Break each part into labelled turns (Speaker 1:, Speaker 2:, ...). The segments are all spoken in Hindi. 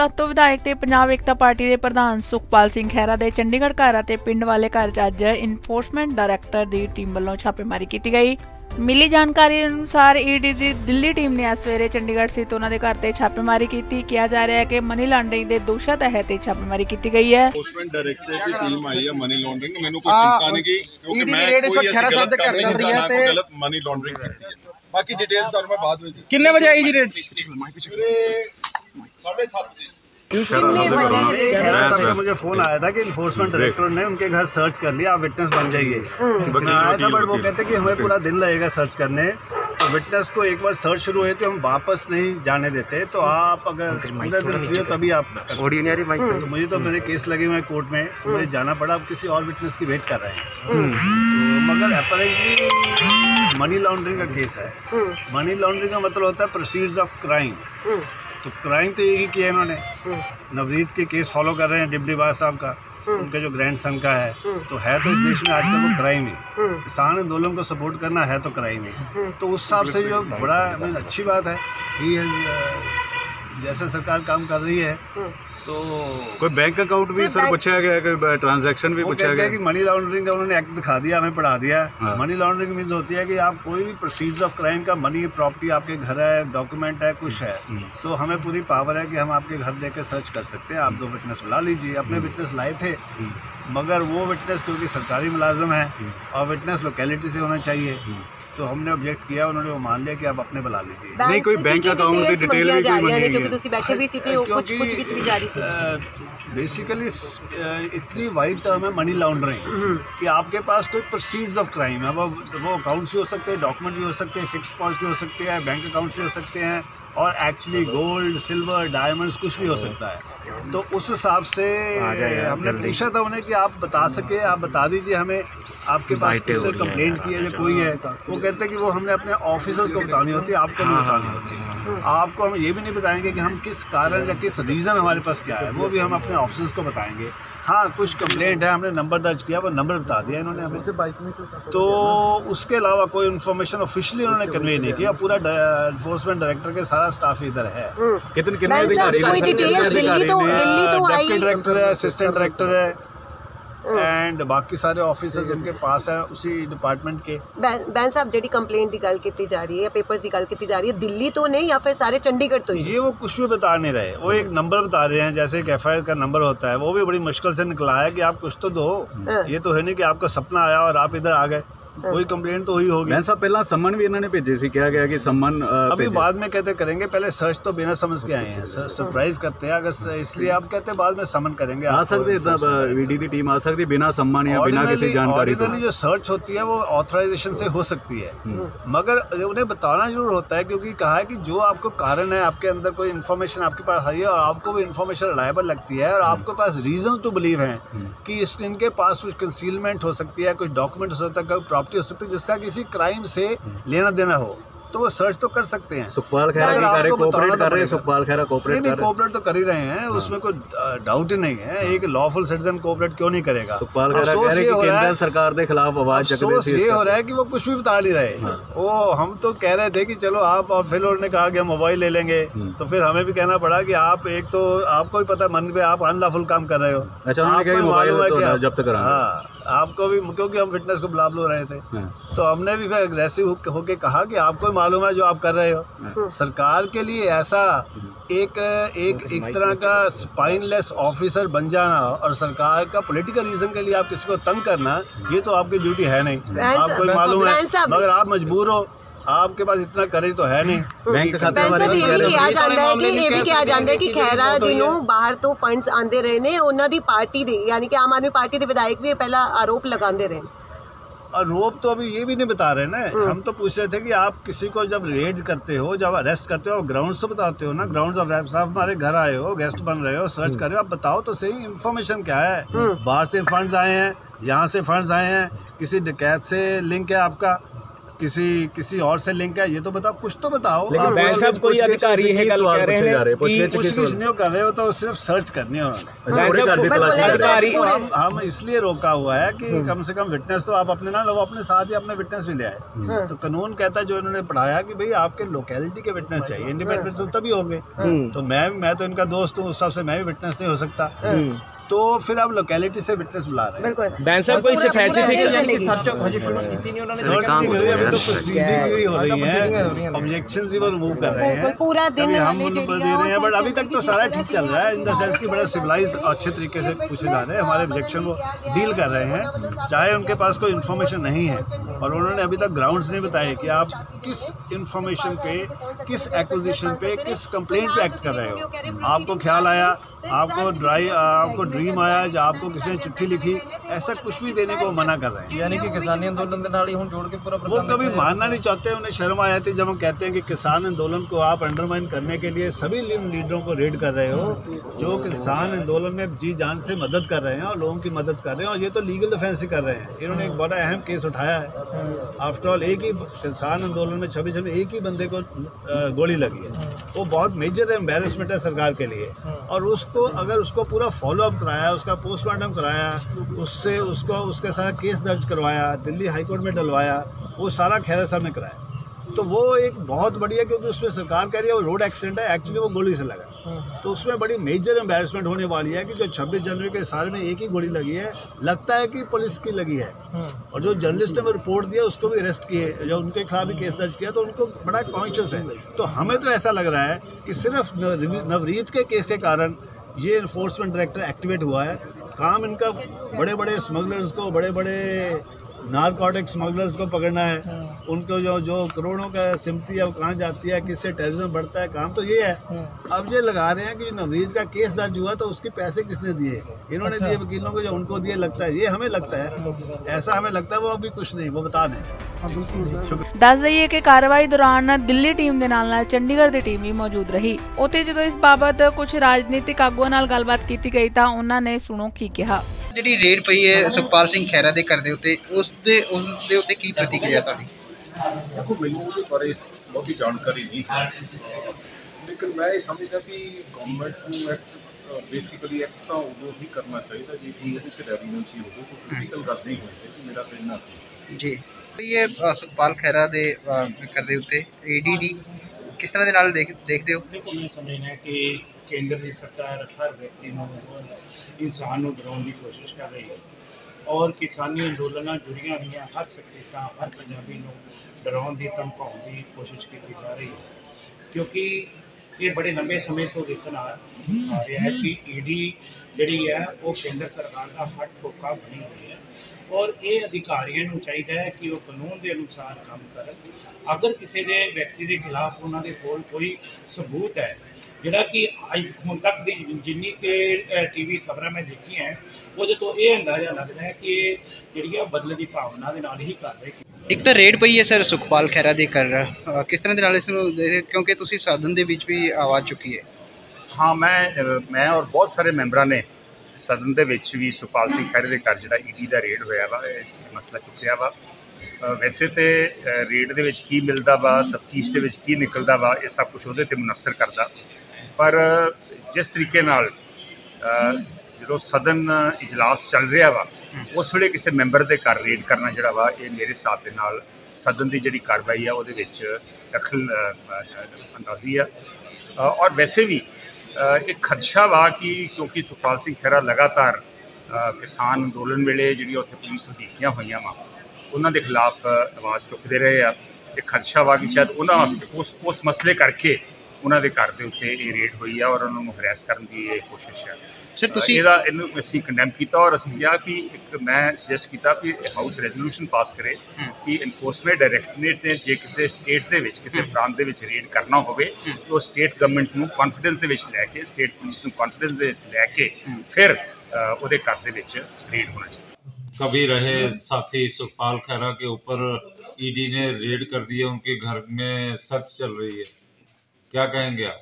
Speaker 1: ਤੋਂ ਵਿਧਾਇਕ ਤੇ ਪੰਜਾਬ ਏਕਤਾ ਪਾਰਟੀ ਦੇ ਪ੍ਰਧਾਨ ਸੁਖਪਾਲ ਸਿੰਘ ਖਹਿਰਾ ਦੇ ਚੰਡੀਗੜ੍ਹ ਘਰ ਅਤੇ ਪਿੰਡ ਵਾਲੇ ਘਰ 'ਚ ਅੱਜ ਇਨਫੋਰਸਮੈਂਟ ਡਾਇਰੈਕਟਰ ਦੀ ਟੀਮ ਵੱਲੋਂ ਛਾਪੇਮਾਰੀ ਕੀਤੀ ਗਈ। मिली जानकारी अनुसार ईडी की दिल्ली टीम ने आज सवेरे चंडीगढ़ स्थित उन्होंने घर से छापेमारी की। किया जा रहा है कि मनी लॉन्ड्रिंग के दोषों तहत छापेमारी की गई है।
Speaker 2: एनफोर्समेंट डायरेक्टर की टीम आई है मनी लॉन्ड्रिंग, मैंने कोई चिंता नहीं की क्योंकि मैं कोई ऐसी गलत काम नहीं करता, ना कोई गलत मनी लॉन्ड्रिंग करती है। बाकी डिटेल्स तो मैं बाद में।
Speaker 3: कितने बजे आई जी रेड?
Speaker 2: 7:30
Speaker 4: मुझे फोन आया था कि इन्फोर्समेंट डायरेक्टर ने उनके घर सर्च कर लिया, आप विटनेस बन जाइए। मैं आया था बट वो कहते कि हमें पूरा दिन लगेगा सर्च करने, तो विटनेस को एक बार सर्च शुरू हुई तो हम वापस नहीं जाने देते, तो आप अगर पूरा दिन फ्री हो तभी आप। तो मुझे तो मेरे केस लगे हुए हैं कोर्ट में, तो मुझे जाना पड़ा। अब किसी और विटनेस की वेट कर रहे हैं, तो मगर अपेरेंटली मनी लॉन्ड्रिंग का केस है। मनी लॉन्ड्रिंग का मतलब होता है प्रोसीड्स ऑफ क्राइम, तो क्राइम तो यही किया इन्होंने। नवरीत के केस फॉलो कर रहे हैं डिप्टी बास साहब का, उनके जो ग्रैंडसन का है, तो है तो इस देश में आजकल वो क्राइम ही। किसान आंदोलन को सपोर्ट करना है तो क्राइम ही। तो उस हिसाब से जो बड़ा अच्छी बात है ही है, जैसे सरकार काम कर रही है। तो
Speaker 5: कोई बैंक अकाउंट भी सर पूछा गया, कोई ट्रांजैक्शन भी पूछा गया कि
Speaker 4: मनी लॉन्ड्रिंग का उन्होंने एक्ट दिखा दिया, हमें पढ़ा दिया। मनी लॉन्ड्रिंग मीन्स होती है कि आप कोई भी प्रोसीड्स ऑफ क्राइम का मनी, प्रॉपर्टी आपके घर है, डॉक्यूमेंट है, कुछ है, तो हमें पूरी पावर है कि हम आपके घर देकर सर्च कर सकते हैं। आप 2 विटनेस बुला लीजिए। अपने विटनेस लाए थे, मगर वो विटनेस क्योंकि सरकारी मुलाजिम है और विटनेस लोकेलिटी से होना चाहिए, तो हमने ऑब्जेक्ट किया, उन्होंने वो मान लिया कि आप अपने बुला लीजिए।
Speaker 5: नहीं कोई बैंक अकाउंट की डिटेल भी कोई मंगी
Speaker 4: बेसिकली इतनी वाइड टर्म है मनी लॉन्ड्रिंग कि आपके पास कोई प्रोसीड्स ऑफ क्राइम है, वो अकाउंट्स भी हो सकते हैं, डॉक्यूमेंट भी हो सकते हैं, फिक्स्ड डिपॉजिट भी हो सकते हैं, बैंक अकाउंट्स भी हो सकते हैं, और एक्चुअली गोल्ड, सिल्वर, डायमंड्स कुछ भी हो सकता है। तो उस हिसाब से हमने पूछा था उन्हें कि आप बता सके, आप बता दीजिए हमें आपके पास किसने कंप्लेंट की है या कोई है। वो कहते हैं कि वो हमने अपने ऑफिसर्स को बतानी होती है, आपको नहीं बतानी होती। आपको हम ये भी नहीं बताएंगे कि हम किस कारण या किस रीज़न हमारे पास क्या है, वो भी हम अपने ऑफिसर्स को बताएंगे। हाँ, कुछ कंप्लेंट है, हमने नंबर दर्ज किया, वो नंबर बता दिया इन्होंने हमें। तो उसके अलावा कोई इन्फॉर्मेशन ऑफिशियली उन्होंने कन्वे नहीं किया। पूरा इन्फोर्समेंट डायरेक्टर के सारा स्टाफ इधर है।
Speaker 5: कितने अधिकारी
Speaker 4: डिप्टी डायरेक्टर है, असिस्टेंट डायरेक्टर है, एंड बाकी सारे ऑफिसर्स उनके पास है उसी डिपार्टमेंट के।
Speaker 6: बैन साहब जेडी कंप्लेंट की गल की जा रही है, पेपर्स की गल की जा रही है, दिल्ली तो नहीं या फिर सारे चंडीगढ़ तो ही?
Speaker 4: ये वो कुछ भी बता नहीं रहे, वो एक नंबर बता रहे हैं, जैसे एक FIR का नंबर होता है, वो भी बड़ी मुश्किल से निकला है कि आप कुछ तो दो। ये तो है नहीं कि आपका सपना आया और आप इधर आ गए, कोई कंप्लेंट तो हुई होगी।
Speaker 5: मैं साहब पहला सम्मन भी इन्होंने भेजे सी, क्या गया कि सम्मन
Speaker 4: अभी बाद में कहते करेंगे, पहले सर्च तो बिना समझ के आए हैं, सरप्राइज करते हैं अगर, इसलिए आप कहते हैं बाद में सम्मन करेंगे।
Speaker 5: आ सकते ईडी की टीम आ सकती बिना सम्मान या बिना किसी जानकारी।
Speaker 4: जो सर्च होती है वो ऑथराइजेशन से हो सकती है, मगर उन्हें बताना जरूर होता है, क्योंकि कहा है कि जो आपको कारण है, आपके अंदर कोई इन्फॉर्मेशन आपके पास है और आपको वो इन्फॉर्मेशन रिलायबल लगती है और आपके पास रीजन टू बिलीव है कि इनके पास कुछ कंसीलमेंट हो सकती है, कुछ डॉक्यूमेंट हो सकता है, कोई प्रॉपर्टी हो सकती है जिसका किसी क्राइम से लेना देना हो, तो वो सर्च तो कर सकते हैं।
Speaker 5: सुखपाल खैरा कोऑपरेट कर रहे हैं, सुखपाल खैरा कोऑपरेट
Speaker 4: तो कर ही रहे हैं, उसमें कोई डाउट ही नहीं है। एक लॉफुल सिटीजन कोऑपरेट क्यों नहीं करेगा?
Speaker 5: सुखपाल खैरा कह रहे हैं कि केंद्र सरकार के खिलाफ आवाज चक रही है।
Speaker 4: ये हो रहा है कि वो कुछ भी बता नहीं रहे। वो हम तो कह रहे थे कि चलो आप, और फिर उन्होंने कहा कि हम मोबाइल ले लेंगे, तो फिर हमें भी कहना पड़ा कि आप, एक तो आपको भी पता मन पे आप अनलॉफुल काम कर रहे हो।
Speaker 5: अच्छा, आपको मालूम है कि जब्त करा।
Speaker 4: हाँ, आपको भी, क्योंकि हम फिटनेस को बुला रहे थे, तो हमने भी फिर एग्रेसिव होके कहा कि आपको मालूम है जो आप कर रहे हो। सरकार के लिए ऐसा एक इस तरह का स्पाइनलेस ऑफिसर बन जाना और सरकार का पॉलिटिकल रीजन के लिए आप किसी को तंग करना, ये तो आपकी ड्यूटी है नहीं। आपको मालूम है, मगर आप मजबूर हो, आपके पास इतना करेज तो है नहीं।
Speaker 5: बैंक खाते
Speaker 6: ये भी किया जाता है कि खैरा जिन्हों बाहर तो फंड्स आंदे रहे ने, उन्हां दी पार्टी दे, यानी कि आम आदमी पार्टी के विधायक भी पहला आरोप लगाते रहे।
Speaker 4: आरोप तो अभी ये भी नहीं बता रहे ना। हम तो पूछ रहे थे कि आप किसी को जब रेड करते हो, जब अरेस्ट करते हो, ग्राउंड्स तो बताते हो ना, ग्राउंड्स ऑफ अरेस्ट। आप हमारे घर आए हो, गेस्ट बन रहे हो, सर्च कर रहे हो, आप बताओ तो सही इन्फॉर्मेशन क्या है। बाहर से फंड्स आए हैं, यहाँ से फंड्स आए हैं, किसी डकैत से लिंक है आपका, किसी और से लिंक है, ये तो बताओ, कुछ तो बताओ।
Speaker 3: लेकिन बैन साहब कोई अधिकारी है कल कह रहे हैं कि
Speaker 4: पूछगिछ नहीं कर रहे हो, तो सिर्फ सर्च करनी है
Speaker 3: उन्होंने।
Speaker 4: हम इसलिए रोका हुआ है कि कम से कम विटनेस तो आप अपने ना लो, अपने साथ ही अपने विटनेस भी ले आए। तो कानून कहता है जो इन्होंने पढ़ाया कि भाई आपके लोकेलिटी के विटनेस चाहिए, इंडिपेंडेंट तो तभी होंगे। तो मैं तो इनका दोस्त हूँ, उस हिसाब से मैं भी विटनेस नहीं हो सकता, तो फिर आप लोकेलिटी से विटनेस बुला रहे हैं।
Speaker 3: बैन साहब कोई स्पेसिफिक
Speaker 4: सर्च अभी तो प्रोसीडिंग हो रही है, ऑब्जेक्शंस ही वो रिमूव कर रहे हैं,
Speaker 6: पूरा दिन
Speaker 4: हम दे रहे हैं, बट अभी तक तो सारा ठीक चल रहा है, इन द सेंस की बड़ा सिविलाइज्ड अच्छे तरीके से पूछे जा रहे हैं, हमारे ऑब्जेक्शन को डील कर रहे हैं, चाहे उनके पास कोई इन्फॉर्मेशन नहीं है। और उन्होंने अभी तक ग्राउंड्स नहीं बताए कि आप किस इन्फॉर्मेशन पे, किस एक्विजिशन पे, किस कंप्लेंट पे एक्ट कर रहे हो। आपको ख्याल आया, आपको ड्रीम आया, या आपको किसी ने चिट्ठी लिखी, ऐसा कुछ भी देने को मना कर रहे हैं।
Speaker 7: यानी कि किसानी आंदोलन के नाल ही जोड़ के पूरा
Speaker 4: वो कभी मानना नहीं चाहते, उन्हें शर्म आ जाती जब हम कहते हैं कि किसान आंदोलन को आप अंडरमाइन करने के लिए सभी लीडरों को रेड कर रहे हो जो किसान आंदोलन में जी जान से मदद कर रहे हैं और लोगों की मदद कर रहे हैं, और ये तो लीगल डिफेंस ही कर रहे हैं। इन्होंने एक बड़ा अहम केस उठाया है। आफ्टर ऑल एक ही किसान आंदोलन में 26 में एक ही बंदे को गोली लगी है, वो बहुत मेजर एम्बेरसमेंट है सरकार के लिए। और अगर उसको पूरा फॉलो अप कराया, उसका पोस्टमार्टम कराया, उसके सारा केस दर्ज करवाया, दिल्ली हाईकोर्ट में डलवाया, वो सारा खैरा साहब ने कराया, तो वो एक बहुत बढ़िया, क्योंकि उसमें सरकार कह रही है वो रोड एक्सीडेंट है, एक्चुअली वो गोली से लगा। तो उसमें बड़ी मेजर एम्बेरसमेंट होने वाली है कि जो 26 जनवरी के सारे में एक ही गोली लगी है, लगता है कि पुलिस की लगी है, और जो जर्नलिस्ट ने रिपोर्ट दिया उसको भी अरेस्ट किए, जो उनके खिलाफ भी केस दर्ज किया, तो उनको बड़ा कॉन्शियस है। तो हमें तो ऐसा लग रहा है कि सिर्फ नवरीत के केस के कारण ये इन्फोर्समेंट डायरेक्टर एक्टिवेट हुआ है। काम इनका बड़े बड़े स्मगलर्स को, बड़े बड़े नारकोटिक स्मगलर्स को पकड़ना है, उनको जो करोड़ों का सिम्पथी है वो कहाँ जाती है, किससे टेररिज्म बढ़ता है, काम तो ये है। अब ये लगा रहे हैं कि नवरीत का केस दर्ज हुआ तो उसके पैसे किसने दिए, इन्होंने दिए वकीलों को, जो उनको दिए, लगता है ये हमें लगता है, ऐसा हमें लगता है, वो अभी कुछ नहीं, वो बता दें।
Speaker 1: ਦੱਸ ਦਈਏ ਕਿ ਕਾਰਵਾਈ ਦੌਰਾਨ ਦਿੱਲੀ ਟੀਮ ਦੇ ਨਾਲ ਚੰਡੀਗੜ੍ਹ ਦੀ ਟੀਮ ਵੀ ਮੌਜੂਦ ਰਹੀ। ਉੱਥੇ ਜਦੋਂ ਇਸ ਬਾਬਤ ਕੁਝ ਰਾਜਨੀਤਿਕ ਆਗੂਆਂ ਨਾਲ ਗੱਲਬਾਤ ਕੀਤੀ ਗਈ ਤਾਂ ਉਹਨਾਂ ਨੇ ਸੁਣੋ ਕੀ ਕਿਹਾ।
Speaker 8: ਜਿਹੜੀ ਰੇਡ ਪਈ ਹੈ ਸੁਖਪਾਲ ਸਿੰਘ ਖਹਿਰਾ ਦੇ ਘਰ ਦੇ ਉੱਤੇ, ਉਸ ਦੇ ਉੱਤੇ ਕੀ ਪ੍ਰਤੀਕਿਰਿਆ ਤੁਹਾਡੀ?
Speaker 2: देखो मैनू उसके बारे बहुत जानकारी नहीं है, लेकिन मैं ये समझदा कि गवर्नमेंट को एक्ट बेसिकली एक्ट तो उदों ही करना चाहिए जी कि रेलीवेंसी हो, कोई पोलिटिकल गल नहीं होनी चाहिए। मेरा तो इन्ना
Speaker 8: जी ये सुखपाल खैरा ਦੇ ਘਰ ਦੇ ਉੱਤੇ ईडी ਦੀ किस तरह ਦੇ ਨਾਲ ਦੇਖਦੇ ਹੋ?
Speaker 9: देखो मैं समझना कि केंद्र की सरकार हर व्यक्ति इंसान को डराने की कोशिश कर रही है, और किसानी अंदोलन जुड़िया हुई हर शख्सियत हर पंजाबी को डराने की धमकाने की कोशिश की जा रही है, क्योंकि ये बड़े लंबे समय तो देखना आ रहा है कि ईडी जी है वो केंद्र सरकार का हट ठोका बनी हुई है, और ये अधिकारियों को चाहिए है कि वो कानून के अनुसार काम कर। अगर किसी के व्यक्ति के खिलाफ उन्होंने कोल कोई सबूत है जोड़ा कि हुण तक की जिन्नी के टीवी खबर मैं देखी हैं, वो तो ये अंदाजा लगता है कि जी बदले की भावना के नाल ही कर रहे।
Speaker 8: एक तो रेड पई है सर सुखपाल खैरा दे कर किस तरह के नाल, क्योंकि तुसी सदन दे विच भी आवाज़ चुकी है।
Speaker 5: हाँ, मैं और बहुत सारे मैंबरां ने सदन दे विच भी सुखपाल सिंह खैरे दे घर जिहड़ा ईडी दा रेड होया वा मसला चुकिया वा। वैसे तो रेड दे विच की मिलदा वा, तफ्तीश दे विच की निकलदा वा, ये सब कुछ उहदे ते मुनसर करदा, पर जिस तरीके नाल जो सदन इजलास चल रहा वा उस वेले किसी मैंबर के घर रेड करना जोड़ा वा ये मेरे हिसाब के नाल सदन की जी कार्रवाई है वो दखल अंदाजी है। और वैसे भी एक खदशा वा कि क्योंकि सुखपाल सिंह खैरा लगातार किसान अंदोलन वेले जी उत्थे पुलिस ढीकियां हुई वा उन्होंने खिलाफ आवाज़ चुकते रहे आ। एक खदशा वा कि शायद उन्होंने उस मसले करके उन्होंने घर के उत्ते ये रेड हुई है और उन्होंने हरैस करने की ये कोशिश है।
Speaker 8: सर तुसी
Speaker 5: इनू असीं कंडैम किया और असीं कहा कि एक मैं सजैसट किया कि हाउस रेजोल्यूशन पास करे कि इनफोर्समेंट डायरैक्टरेट ने जे किसी स्टेट के किसी प्रांत के रेड करना हो तो स्टेट गवर्नमेंट को कॉन्फिडेंस लैके स्टेट पुलिस को कॉन्फिडेंस लैके फिर वो घर के रेड होना चाहिए।
Speaker 10: कभी रहे साथी सुखपाल खैरा के ऊपर ईडी ने रेड कर दिया, उनके घर में सर्च चल रही है, क्या कहेंगे आप?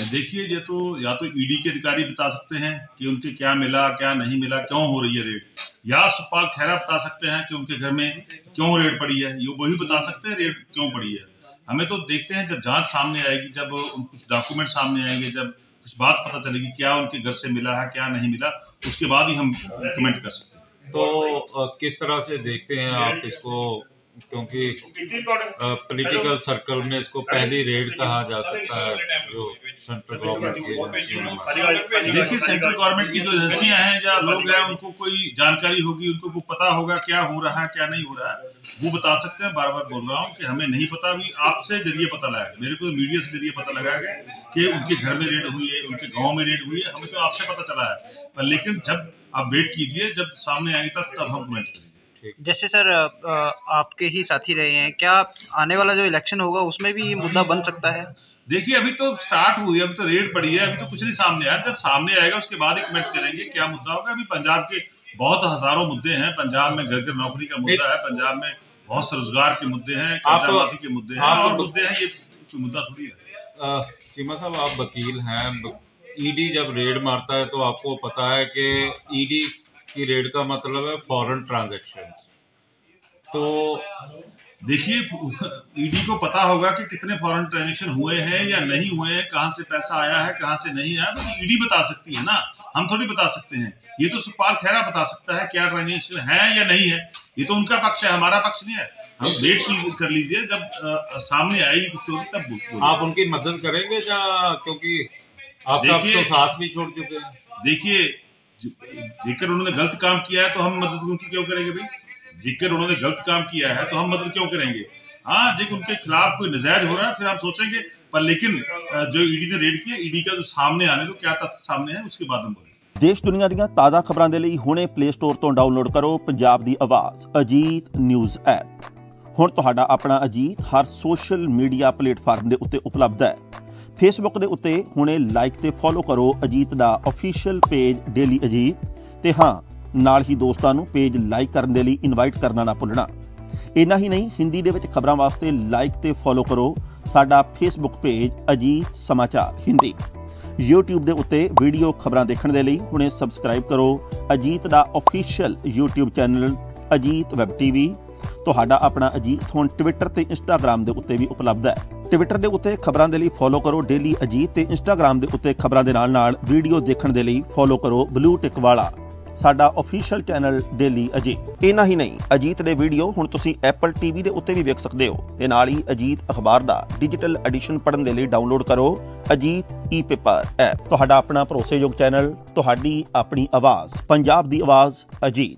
Speaker 11: देखिए ये तो या तो ईडी के अधिकारी बता सकते हैं कि उनके क्या मिला क्या नहीं मिला, क्यों हो रही है रेड। या सुखपाल खैरा बता सकते हैं कि उनके घर में क्यों रेड पड़ी है, ये वही बता सकते हैं रेड क्यों पड़ी है। हमें तो देखते हैं जब जांच सामने आएगी, जब कुछ डॉक्यूमेंट सामने आएंगे, जब कुछ बात पता चलेगी क्या उनके घर से मिला है क्या नहीं मिला, उसके बाद ही हम कमेंट कर सकते हैं।
Speaker 10: तो किस तरह से देखते हैं आप इसको, क्योंकि पॉलिटिकल सर्कल में इसको पहली रेड कहा जा सकता है जो सेंट्रल गवर्नमेंट की एजेंसी।
Speaker 11: देखिए सेंट्रल गवर्नमेंट की जो एजेंसियां हैं या लोग हैं उनको कोई जानकारी होगी, उनको पता होगा क्या हो रहा है क्या नहीं हो रहा है, वो बता सकते हैं। बार बार बोल रहा हूँ कि हमें नहीं पता, अभी आपसे जरिए पता लगा, मेरे को मीडिया से जरिए पता लगा कि उनके घर में रेड हुई है, उनके गाँव में रेड हुई है, हमें तो आपसे पता चला है। पर लेकिन जब आप वेट कीजिए, जब सामने आएगी तब हम कमेंट करेंगे।
Speaker 8: जैसे सर आपके ही साथी रहे हैं, क्या आने वाला जो इलेक्शन होगा उसमें भी ये मुद्दा बन सकता है?
Speaker 11: देखिए अभी तो स्टार्ट हुई है, अभी तो रेड पड़ी है, अभी तो कुछ नहीं सामने आया। जब सामने आएगा उसके बाद ही कमेंट करेंगे क्या मुद्दा होगा। अभी पंजाब के बहुत हजारों मुद्दे हैं, पंजाब में घर घर नौकरी का मुद्दा है, पंजाब में बहुत से रोजगार के मुद्दे हैं, कर्जा माफी के मुद्दे हैं और मुद्दे हैं, ये कोई मुद्दा थोड़ी है।
Speaker 10: चीमा साहब आप वकील हैं, ईडी जब रेड मारता है तो आपको पता है कि ईडी की रेड का मतलब है फॉरेन ट्रांजैक्शन। तो
Speaker 11: देखिए ईडी को पता होगा कि कितने फॉरेन ट्रांजैक्शन हुए हैं या नहीं हुए हैं, कहां से पैसा आया है कहां से नहीं आया, तो ईडी बता सकती है ना, हम थोड़ी बता सकते हैं। ये तो सुखपाल खैरा बता सकता है क्या ट्रांजैक्शन है या नहीं है, ये तो उनका पक्ष है, हमारा पक्ष नहीं है। हम वेट कर लीजिए, जब सामने आएगी कुछ तो तब बोलिए।
Speaker 10: आप उनकी मदद करेंगे या, क्योंकि आप तो साथ भी छोड़ चुके हैं।
Speaker 11: देखिए जेकर उन्होंने गलत काम किया है तो हम मदद उनकी क्यों करेंगे भाई, जेकर उन्होंने गलत काम किया है तो हम मदद क्यों करेंगे। हाँ जेकर उनके खिलाफ कोई नजायज हो रहा है फिर हम सोचेंगे, पर लेकिन जो ईडी ने रेड किया, ईडी का जो सामने आने तो क्या तथ्य सामने है उसके बाद हम बोलेंगे।
Speaker 12: देश दुनिया ਦੀਆਂ ਤਾਜ਼ਾ ਖਬਰਾਂ ਦੇ ਲਈ ਹੁਣੇ ਪਲੇ ਸਟੋਰ ਤੋਂ ਡਾਊਨਲੋਡ ਕਰੋ ਪੰਜਾਬ ਦੀ ਆਵਾਜ਼ ਅਜੀਤ ਨਿਊਜ਼ ਐਪ। ਹੁਣ ਤੁਹਾਡਾ ਆਪਣਾ ਅਜੀਤ ਹਰ ਸੋਸ਼ਲ ਮੀਡੀਆ ਪਲੇਟਫਾਰਮ ਦੇ ਉੱਤੇ ਉਪਲਬਧ ਹੈ। ਫੇਸਬੁੱਕ ਦੇ ਉੱਤੇ ਹੁਣੇ ਲਾਈਕ ਤੇ ਫੋਲੋ ਕਰੋ ਅਜੀਤ ਦਾ ਅਫੀਸ਼ੀਅਲ ਪੇਜ ਡੇਲੀ ਅਜੀਤ, ਤੇ ਹਾਂ ਨਾਲ ਹੀ ਦੋਸਤਾਂ ਨੂੰ ਪੇਜ ਲਾਈਕ ਕਰਨ ਦੇ ਲਈ ਇਨਵਾਈਟ ਕਰਨਾ ਨਾ ਭੁੱਲਣਾ। ਇੰਨਾ ਹੀ ਨਹੀਂ, ਹਿੰਦੀ ਦੇ ਵਿੱਚ ਖਬਰਾਂ ਵਾਸਤੇ ਲਾਈਕ ਤੇ ਫੋਲੋ ਕਰੋ ਸਾਡਾ ਫੇਸਬੁੱਕ ਪੇਜ ਅਜੀਤ ਸਮਾਚਾਰ ਹਿੰਦੀ। YouTube ਦੇ ਉੱਤੇ ਵੀਡੀਓ ਖਬਰਾਂ ਦੇਖਣ ਦੇ ਲਈ ਹੁਣੇ ਸਬਸਕ੍ਰਾਈਬ ਕਰੋ ਅਜੀਤ ਦਾ official YouTube channel Ajit web TV. ਤੁਹਾਡਾ ਆਪਣਾ ਅਜੀਤ ਹੁਣ ਟਵਿੱਟਰ ਤੇ ਇੰਸਟਾਗ੍ਰਾਮ ਦੇ ਉੱਤੇ ਵੀ ਉਪਲਬਧ ਹੈ। ਟਵਿੱਟਰ ਦੇ ਉੱਤੇ ਖਬਰਾਂ ਦੇ ਲਈ ਫੋਲੋ ਕਰੋ ਡੇਲੀ ਅਜੀਤ, ਤੇ ਇੰਸਟਾਗ੍ਰਾਮ ਦੇ ਉੱਤੇ ਖਬਰਾਂ ਦੇ ਨਾਲ ਵੀਡੀਓ ਦੇਖਣ ਦੇ ਲਈ ਫੋਲੋ ਕਰੋ ਬਲੂ ਟਿਕ ਵਾਲਾ ਸਾਡਾ ਅਫੀਸ਼ੀਅਲ ਚੈਨਲ ਡੇਲੀ ਅਜੀਤ। ਇੰਨਾ ਹੀ ਨਹੀਂ, ਅਜੀਤ ਦੇ ਵੀਡੀਓ ਹੁਣ ਤੁਸੀਂ ਐਪਲ ਟੀਵੀ ਦੇ ਉੱਤੇ ਵੀ ਵੇਖ ਸਕਦੇ ਹੋ, ਤੇ ਨਾਲ ਹੀ ਅਜੀਤ ਅਖਬਾਰ ਦਾ ਡਿਜੀਟਲ ਐਡੀਸ਼ਨ ਪੜ੍ਹਨ ਦੇ ਲਈ ਡਾਊਨਲੋਡ ਕਰੋ ਅਜੀਤ ਈ-ਪੇਪਰ ਐਪ। ਤੁਹਾਡਾ ਆਪਣਾ ਭਰੋਸੇਯੋਗ ਚੈਨਲ, ਤੁਹਾਡੀ ਆਪਣੀ ਆਵਾਜ਼, ਪੰਜਾਬ ਦੀ ਆਵਾਜ਼ ਅਜੀਤ।